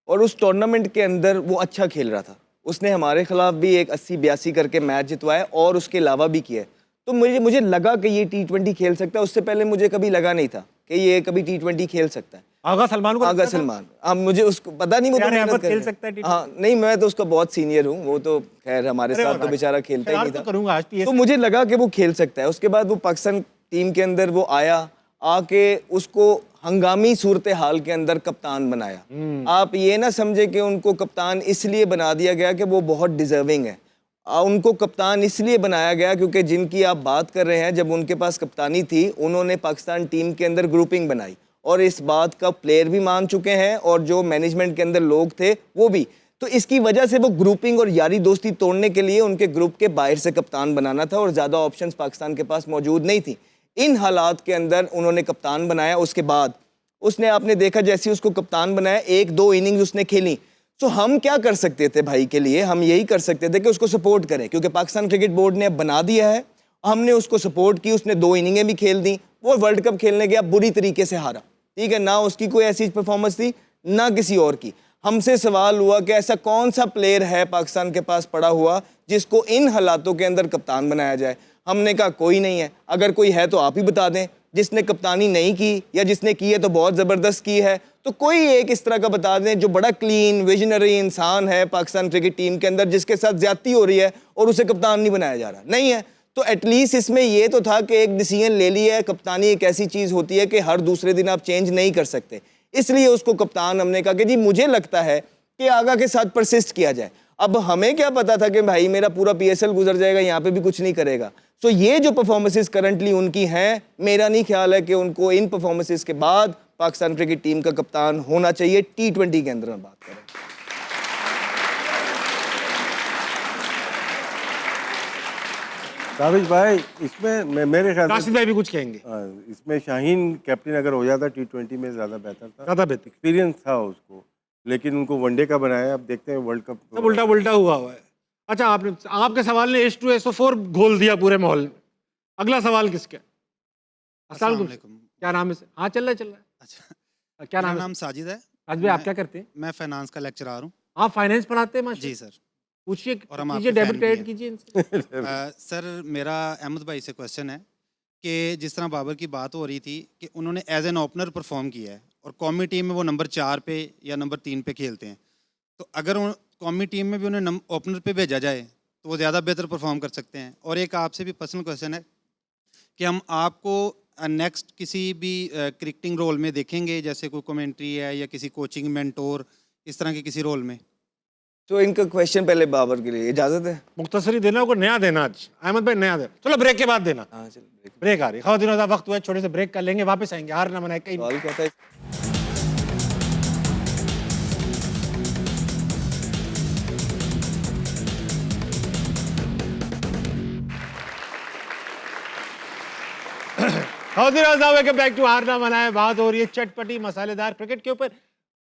और उस टूर्नामेंट के अंदर वो अच्छा खेल रहा था। उसने हमारे खिलाफ भी एक 80-82 करके मैच जितवाया और उसके अलावा भी किया। तो मुझे लगा कि ये T20 खेल सकता है। उससे पहले मुझे कभी लगा नहीं था कि ये कभी T20 खेल सकता है। आगा सलमान को आगा सलमान, अब मुझे उसको पता नहीं, वो तो मेहनत खेल सकता है। हाँ नहीं, मैं तो उसका बहुत सीनियर हूँ, वो तो खैर हमारे साथ तो बेचारा खेलता ही नहीं था। करूंगा आज तो मुझे लगा कि वो खेल सकता है। उसके बाद वो पाकिस्तान टीम के अंदर वो आया, आके उसको हंगामी सूरत हाल के अंदर कप्तान बनाया। आप ये ना समझे कि उनको कप्तान इसलिए बना दिया गया कि वो बहुत डिजर्विंग है। उनको कप्तान इसलिए बनाया गया क्योंकि जिनकी आप बात कर रहे हैं, जब उनके पास कप्तानी थी, उन्होंने पाकिस्तान टीम के अंदर ग्रुपिंग बनाई, और इस बात का प्लेयर भी मान चुके हैं और जो मैनेजमेंट के अंदर लोग थे वो भी। तो इसकी वजह से वो ग्रुपिंग और यारी दोस्ती तोड़ने के लिए उनके ग्रुप के बाहर से कप्तान बनाना था, और ज़्यादा ऑप्शंस पाकिस्तान के पास मौजूद नहीं थी। इन हालात के अंदर उन्होंने कप्तान बनाया। उसके बाद उसने, आपने देखा जैसे उसको कप्तान बनाया, 1-2 इनिंग्स उसने खेली। तो हम क्या कर सकते थे भाई के लिए? हम यही कर सकते थे कि उसको सपोर्ट करें, क्योंकि पाकिस्तान क्रिकेट बोर्ड ने अब बना दिया है। हमने उसको सपोर्ट की, उसने 2 इनिंगें भी खेल दी, वो वर्ल्ड कप खेलने गया, बुरी तरीके से हारा, ठीक है ना, उसकी कोई ऐसी परफॉर्मेंस थी ना किसी और की। हमसे सवाल हुआ कि ऐसा कौन सा प्लेयर है पाकिस्तान के पास पड़ा हुआ जिसको इन हालातों के अंदर कप्तान बनाया जाए। हमने कहा कोई नहीं है, अगर कोई है तो आप ही बता दें, जिसने कप्तानी नहीं की या जिसने की है तो बहुत ज़बरदस्त की है, तो कोई एक इस तरह का बता दें जो बड़ा क्लीन विजनरी इंसान है पाकिस्तान क्रिकेट टीम के अंदर, जिसके साथ ज्यादती हो रही है और उसे कप्तान नहीं बनाया जा रहा। नहीं है तो एटलीस्ट इसमें ये तो था कि एक डिसीजन ले लिया है। कप्तानी एक ऐसी चीज़ होती है कि हर दूसरे दिन आप चेंज नहीं कर सकते, इसलिए उसको कप्तान हमने कहा कि जी मुझे लगता है कि आगा के साथ परसिस्ट किया जाए। अब हमें क्या पता था कि भाई मेरा पूरा PSL गुजर जाएगा, यहाँ पे भी कुछ नहीं करेगा। सो ये जो परफॉर्मेंसेस करंटली उनकी हैं, मेरा नहीं ख्याल है कि उनको इन परफॉर्मेंसेस के बाद पाकिस्तान क्रिकेट टीम का कप्तान होना चाहिए। T20 के अंदर हम बात करें। ताबिश भाई, इसमें मेरे ख्याल राशिद से भाई भी कुछ कहेंगे। इसमें शाहीन कैप्टन अगर हो जाता T20 में ज़्यादा बेहतर था, ज्यादा बेहतर, एक्सपीरियंस था उसको, लेकिन उनको वनडे का बनाया। अब देखते हैं वर्ल्ड कप। सब उल्टा उल्टा हुआ हुआ है। अच्छा, आपने आपके सवाल ने H2 SO4 घोल दिया पूरे माहौल में। अगला सवाल किसका है? अस्सलाम वालेकुम। क्या नाम है? हाँ चल रहा है। अच्छा, क्या मेरा नाम है? नाम साजिद है। राज भाई, आप क्या करते हैं? मैं फाइनेंस का लेक्चरर हूँ। आप फाइनेंस पढ़ाते हैं? माशा, जी सर। पूछिए, और हम कीजिए, आपके डेबिट fan भी क्रेडिट हैं। कीजिए इनसे। सर मेरा अहमद भाई से क्वेश्चन है कि जिस तरह बाबर की बात हो रही थी कि उन्होंने एज एन ओपनर परफॉर्म किया है और कौमी टीम में वो नंबर 4 पे या नंबर 3 पे खेलते हैं, तो अगर कौमी टीम में भी उन्हें ओपनर पे भेजा जाए तो वो ज़्यादा बेहतर परफॉर्म कर सकते हैं। और एक आपसे भी पर्सनल क्वेश्चन है कि हम आपको नेक्स्ट किसी भी क्रिकेटिंग रोल में देखेंगे, जैसे कोई कमेंट्री है या किसी कोचिंग मेंटोर, इस तरह के किसी रोल में? तो इनका क्वेश्चन पहले बाबर के लिए इजाजत है? मुख्तसरी देना को नया देना आज अहमद भाई, नया देना। चलो ब्रेक के बाद देना। हाँ चलो ब्रेक आ रही है, दिनों वक्त हुआ है, छोटे से ब्रेक कर लेंगे, वापस आएंगे। हार ना मनाए कहीं। सवाल क्या था? बैक टू हार ना मनाए। बात हो रही है चटपटी मसालेदार क्रिकेट के ऊपर।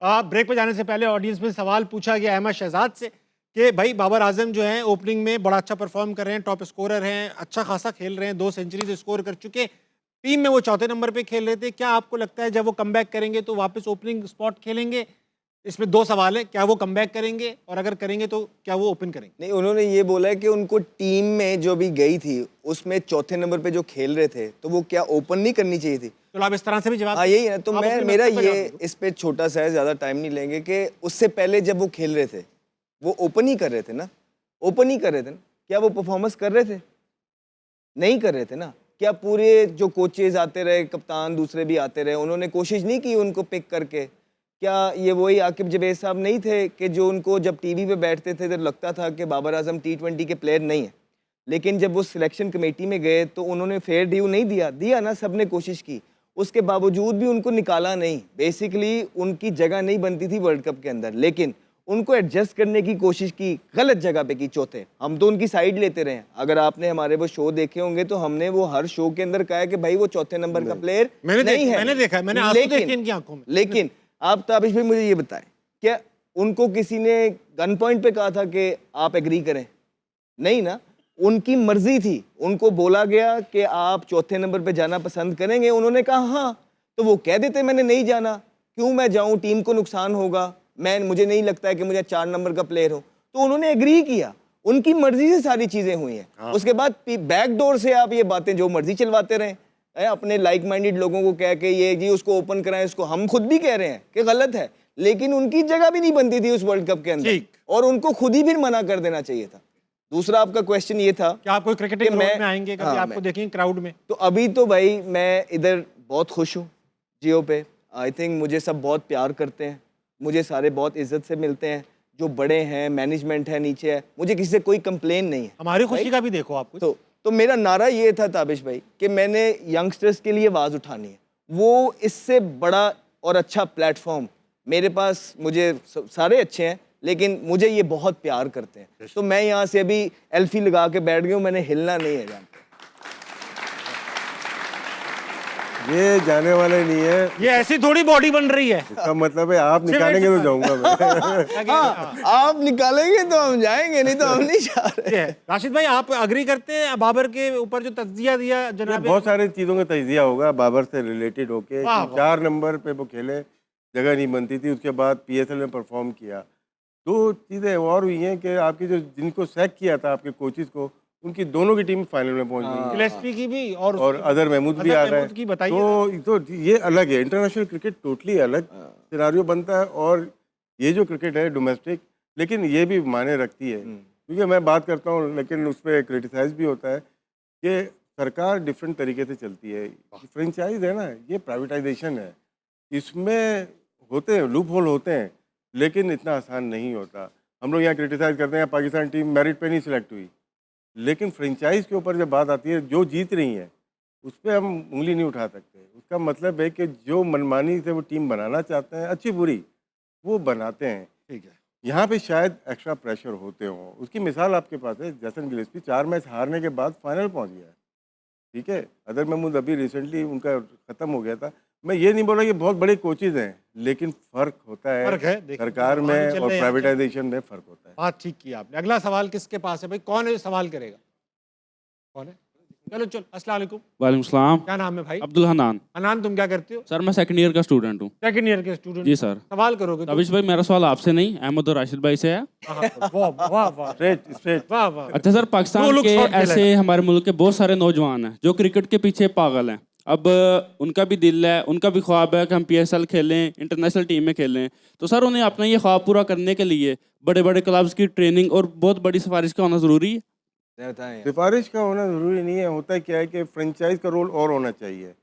ब्रेक पे जाने से पहले ऑडियंस में सवाल पूछा गया अहमद शहजाद से कि भाई बाबर आजम जो हैं ओपनिंग में बड़ा अच्छा परफॉर्म कर रहे हैं, टॉप स्कोरर हैं, अच्छा खासा खेल रहे हैं, 2 सेंचुरीज स्कोर कर चुके। टीम में वो चौथे नंबर पे खेल रहे थे। क्या आपको लगता है जब वो कमबैक करेंगे तो वापस ओपनिंग स्पॉट खेलेंगे? इसमें 2 सवाल है, क्या वो कमबैक करेंगे और अगर करेंगे तो क्या वो ओपन करेंगे? नहीं, उन्होंने ये बोला है कि उनको टीम में जो भी गई थी उसमें चौथे नंबर पे जो खेल रहे थे तो वो क्या ओपन नहीं करनी चाहिए थी? चलो आप इस तरह से भी जवाब। हाँ यही है। तो आप मैं अपने मेरा मकसद पे ये जवाब दो। इस पे छोटा सा है, ज़्यादा टाइम नहीं लेंगे, कि उससे पहले जब वो खेल रहे थे वो ओपन ही कर रहे थे ना, ओपन ही कर रहे थे ना। क्या वो परफॉर्मेंस कर रहे थे? नहीं कर रहे थे ना। क्या पूरे जो कोचेज आते रहे, कप्तान दूसरे भी आते रहे, उन्होंने कोशिश नहीं की उनको पिक करके? क्या ये वही आकिब जवेद साहब नहीं थे कि जो उनको जब टीवी पे बैठते थे तो लगता था कि बाबर आजम T20 के प्लेयर नहीं है, लेकिन जब वो सिलेक्शन कमेटी में गए तो उन्होंने फेयर ड्यू नहीं दिया ना, सबने कोशिश की, उसके बावजूद भी उनको निकाला नहीं। बेसिकली उनकी जगह नहीं बनती थी वर्ल्ड कप के अंदर, लेकिन उनको एडजस्ट करने की कोशिश की, गलत जगह पे की चौथे। हम तो उनकी साइड लेते रहे। अगर आपने हमारे वो शो देखे होंगे तो हमने वो हर शो के अंदर कहा है कि भाई वो चौथे नंबर का प्लेयर नहीं है। मैंने देखा, मैंने आंसू देखे इनकी आंखों में। लेकिन आप ताबिश भाई मुझे ये बताएं, क्या उनको किसी ने गन पॉइंट पे कहा था कि आप एग्री करें? नहीं ना, उनकी मर्जी थी। उनको बोला गया कि आप चौथे नंबर पे जाना पसंद करेंगे, उन्होंने कहा हाँ, तो वो कह देते मैंने नहीं जाना, क्यों मैं जाऊं, टीम को नुकसान होगा, मुझे नहीं लगता है कि मुझे 4 नंबर का प्लेयर हो। तो उन्होंने एग्री किया, उनकी मर्जी से सारी चीजें हुई हैं। उसके बाद बैक डोर से आप ये बातें जो मर्जी चलवाते रहे, अपने लाइक माइंडेड लोगों को कह के ये जी उसको ओपन कराएं, उसको हम खुद भी कह रहे हैं कि गलत है, लेकिन उनकी जगह भी नहीं बनती थी उस वर्ल्ड कप के अंदर, और उनको खुद ही फिर मना कर देना चाहिए था। दूसरा आपका क्वेश्चन ये था कि आप कोई क्रिकेटिंग कि रोल में आएंगे कभी? हाँ, आपको देखेंगे क्राउड में। तो अभी तो भाई मैं इधर बहुत खुश हूँ जियो पे। आई थिंक मुझे सब बहुत प्यार करते हैं, मुझे सारे बहुत इज्जत से मिलते हैं, जो बड़े हैं, मैनेजमेंट है, नीचे है, मुझे किसी से कोई कंप्लेन नहीं है। हमारी खुशी का भी देखो आप कुछ। तो मेरा नारा ये था ताबिश भाई कि मैंने यंगस्टर्स के लिए आवाज़ उठानी है। वो इससे बड़ा और अच्छा प्लेटफॉर्म मेरे पास, मुझे सारे अच्छे हैं लेकिन मुझे ये बहुत प्यार करते हैं। तो मैं यहाँ से अभी एल्फी लगा के बैठ गया हूँ, मैंने हिलना नहीं है। ये जाने वाले नहीं है। ये ऐसी थोड़ी बॉडी बन रही है। इसका मतलब है आप निकालेंगे तो जाऊंगा मैं। हाँ, आप निकालेंगे तो हम जाएंगे, नहीं तो हम नहीं जा रहे। ये है। राशिद भाई आप अग्री करते हैं बाबर के ऊपर जो तज्जिया दिया ये जनाब? बहुत सारी चीज़ों का तजिया होगा बाबर से रिलेटेड होके। वाह, कि 4 नंबर पे वो खेले, जगह नहीं बनती थी, उसके बाद पीएसएल में परफॉर्म किया। 2 चीज़ें और हुई हैं कि आपकी जो जिनको सेलेक्ट किया था आपके कोचेस को, उनकी दोनों की टीम फाइनल में पहुंच गई। गिलेस्पी की भी और अदर महमूद भी अदर आ रहा महमूद की बताइए। तो ये अलग है। इंटरनेशनल क्रिकेट टोटली अलग सिनारियो बनता है, और ये जो क्रिकेट है डोमेस्टिक, लेकिन ये भी मायने रखती है। क्योंकि मैं बात करता हूँ लेकिन उस पर क्रिटिसाइज भी होता है कि सरकार डिफरेंट तरीके से चलती है। फ्रेंचाइज है ना, ये प्राइवेटाइजेशन है, इसमें होते हैं लूप होल होते हैं, लेकिन इतना आसान नहीं होता। हम लोग यहाँ क्रिटिसाइज करते हैं पाकिस्तान टीम मेरिट पे नहीं सिलेक्ट हुई, लेकिन फ्रेंचाइज के ऊपर जब बात आती है, जो जीत रही है उस पर हम उंगली नहीं उठा सकते। उसका मतलब है कि जो मनमानी से वो टीम बनाना चाहते हैं, अच्छी बुरी, वो बनाते हैं। ठीक है। यहाँ पे शायद एक्स्ट्रा प्रेशर होते हों। उसकी मिसाल आपके पास है, जैसन गिलेस्पी 4 मैच हारने के बाद फाइनल पहुँच गया है। ठीक है, अदर महमूद अभी रिसेंटली उनका ख़त्म हो गया था। मैं ये नहीं बोला कि बहुत बड़े कोचेज हैं, लेकिन फ़र्क होता फर्क है, है देखिए, सरकार आगे में चल और रहे हैं। प्राइवेटाइजेशन में फ़र्क होता है। बात ठीक की आपने। अगला सवाल किसके पास है भाई? कौन है जो सवाल करेगा? कौन है? चलो अस्सलाम वालेकुम। वालेकुम सलाम। क्या नाम है भाई? अब्दुल हनान। अनान, तुम क्या करते हो? सर मैं सेकंड ईयर का स्टूडेंट हूँ। सेकंड ईयर के स्टूडेंट। जी सर। सवाल करोगे तुम? तबिश भाई मेरा सवाल आपसे नहीं, अहमद और राशिद भाई से है। हाँ, वाह वाह वाह स्ट्रेट वाह वाह। अच्छा सर, दो पाकिस्तान लोग के शॉट खेले। ऐसे हमारे मुल्क के बहुत सारे नौजवान हैं जो क्रिकेट के पीछे पागल हैं। अब उनका भी दिल है, उनका भी ख्वाब है कि हम पीएसएल खेलें, इंटरनेशनल टीम में खेलें। तो सर उन्हें अपना ये ख्वाब पूरा करने के लिए बड़े बड़े क्लब्स की ट्रेनिंग और बहुत बड़ी सिफारिश का होना ज़रूरी है। बताएं। सिफारिश का होना ज़रूरी नहीं है। होता क्या है कि फ्रेंचाइज का रोल और होना चाहिए।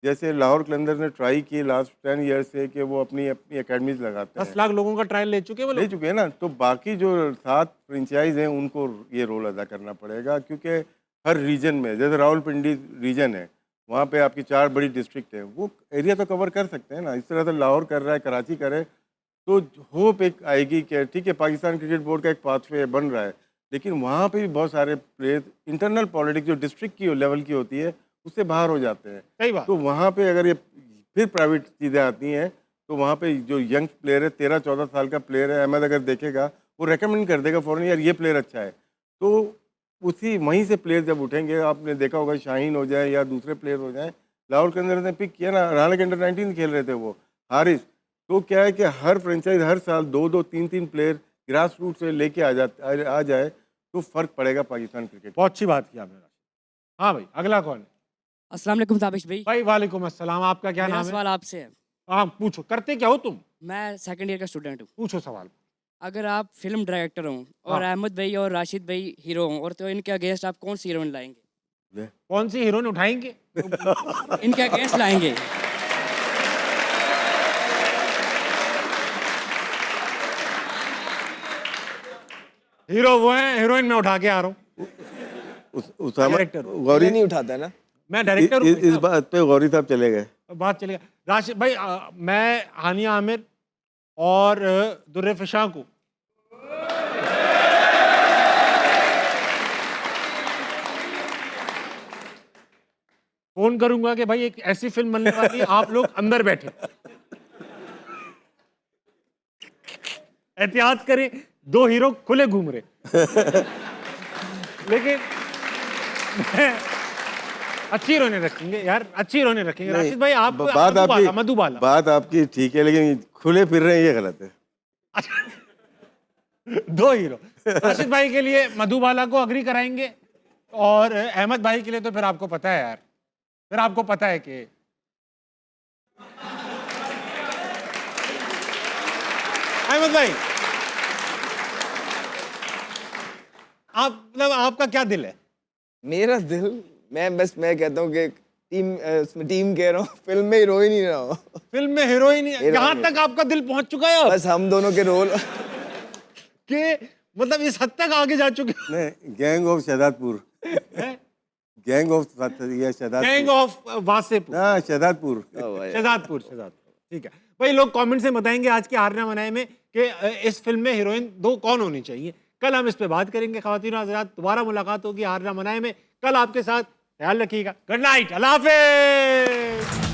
जैसे लाहौर कलंदर्स ने ट्राई की लास्ट 10 ईयर से कि वो अपनी एकेडमीज लगाते 10 हैं, लाख लोगों का ट्रायल ले चुके हैं वो ले लोग। चुके हैं ना। तो बाकी जो 7 फ्रेंचाइज हैं उनको ये रोल अदा करना पड़ेगा, क्योंकि हर रीजन में, जैसे रावलपिंडी रीजन है, वहाँ पे आपकी 4 बड़ी डिस्ट्रिक्ट है, वो एरिया तो कवर कर सकते हैं ना। इस तरह से लाहौर कर रहा है, कराची करे, तो होप एक आएगी कि ठीक है पाकिस्तान क्रिकेट बोर्ड का एक पाथवे बन रहा है, लेकिन वहाँ पे भी बहुत सारे प्लेयर इंटरनल पॉलिटिक्स जो डिस्ट्रिक्ट की लेवल की होती है उससे बाहर हो जाते हैं। सही बात। तो वहाँ पे अगर ये फिर प्राइवेट चीज़ें आती हैं, तो वहाँ पे जो यंग प्लेयर है, 13-14 साल का प्लेयर है, अहमद अगर देखेगा वो रेकमेंड कर देगा फ़ौरन, यार ये प्लेयर अच्छा है। तो उसी वहीं से प्लेयर जब उठेंगे, आपने देखा होगा शाहीन हो जाए या दूसरे प्लेयर हो जाए, लाहौर के अंदर ने पिक किया ना, हालांकि अंडर 19 खेल रहे थे वो हारिस। तो क्या है कि हर फ्रेंचाइज हर साल 2-2, 3-3 प्लेयर ग्रास रूट से लेके आ जाए तो फ़र्क पड़ेगा पाकिस्तान क्रिकेट। बहुत अच्छी बात की आपने। हाँ भाई, अगला कौन है? अस्सलाम वालेकुम ताबिश भाई। भाई वालेकुम अस्सलाम। आपका क्या मेरा नाम है? सवाल आपसे है। हाँ पूछो। करते क्या हो तुम? मैं सेकंड ईयर का स्टूडेंट हूँ। पूछो सवाल। अगर आप फिल्म डायरेक्टर हों और हाँ। अहमद भाई और राशिद भाई हीरो हों, और तो इनके अगेंस्ट आप कौन सी हीरोइन लाएंगे? कौन सी हीरोइन उठाएंगे? इनके अगेंस्ट लाएंगे। हीरो वो है, हीरोइन मैं उठा के आ रहा हूँ। उसामा डायरेक्टर। गौरी ये नहीं उठाता है ना। मैं डायरेक्टर हूँ। इस बात पे गौरी साहब चले गए। बात चलेगा। राशिद भाई मैं हानिया आमिर और दुर्रे फिशा को फोन करूंगा कि भाई एक ऐसी फिल्म बनने वाली है, आप लोग अंदर बैठे एहतियात करें। 2 हीरो खुले घूम रहे लेकिन अच्छी हीरोइनें रखेंगे यार, अच्छी हीरोइनें रखेंगे। नहीं, राशिद भाई आप बात आपकी मधुबाला बात आपकी ठीक है, लेकिन खुले फिर रहे हैं ये गलत है। 2 हीरो। राशिद भाई के लिए मधुबाला को अग्री कराएंगे, और अहमद भाई के लिए तो फिर आपको पता है यार, फिर आपको पता है कि अहमद भाई आप मतलब आपका क्या दिल है? मेरा दिल, मैं कहता हूँ कि टीम कह रहा हूँ, फिल्म में हीरोइन ही रहा हूँ। फिल्म में हीरोइन, हीरोइन यहाँ है। तक आपका दिल पहुंच चुका है अब बस हम दोनों के रोल। कि मतलब इस हद तक आगे जा चुके नहीं, गैंग ऑफ शहजादपुर, हैं। Gang of Shahzadpur, gang of Wasseypur, हाँ शहजादपुर। शहजादपुर। ठीक है भाई, लोग कमेंट से बताएंगे आज के हारना मनाए में कि इस फिल्म में हीरोइन 2 कौन होनी चाहिए। कल हम इस पे बात करेंगे। ख्वातीन और हज़रात, दोबारा मुलाकात होगी हारना मनाए में कल आपके साथ। ख्याल रखिएगा। गुड नाइट, अल्लाह हाफिज़।